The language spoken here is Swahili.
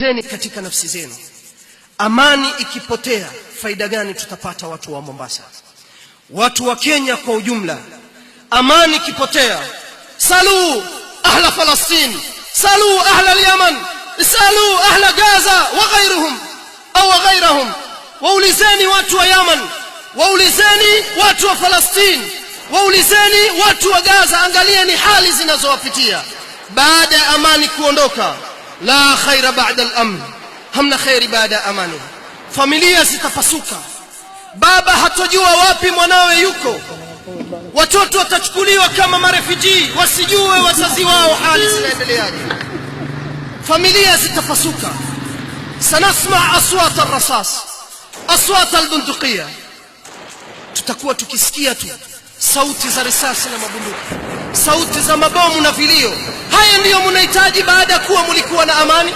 Teni katika nafsi zenu, amani ikipotea, faida gani tutapata watu wa Mombasa, watu wa Kenya kwa ujumla? Amani ikipotea, salu ahla Falastini, salu ahla al-Yaman, salu ahla Gaza wa ghairuhum au ghairahum. Waulizeni watu wa Yaman, waulizeni watu wa Falastini, waulizeni watu wa Gaza, angalieni hali zinazowapitia baada ya amani kuondoka. La khaira ba'da al-amn, hamna khairi baada ya amani. Familia zitapasuka, baba hatojua wapi mwanawe yuko, watoto watachukuliwa kama marefugee, wasijue wazazi wao hali zinaendeleaje. Familia zitapasuka. Sanasma aswat ar-rasas, aswat al-bunduqiyya, tutakuwa tukisikia tu sauti za risasi na mabunduki, sauti za mabomu na vilio. Haya ndiyo mnahitaji baada ya kuwa mlikuwa na amani?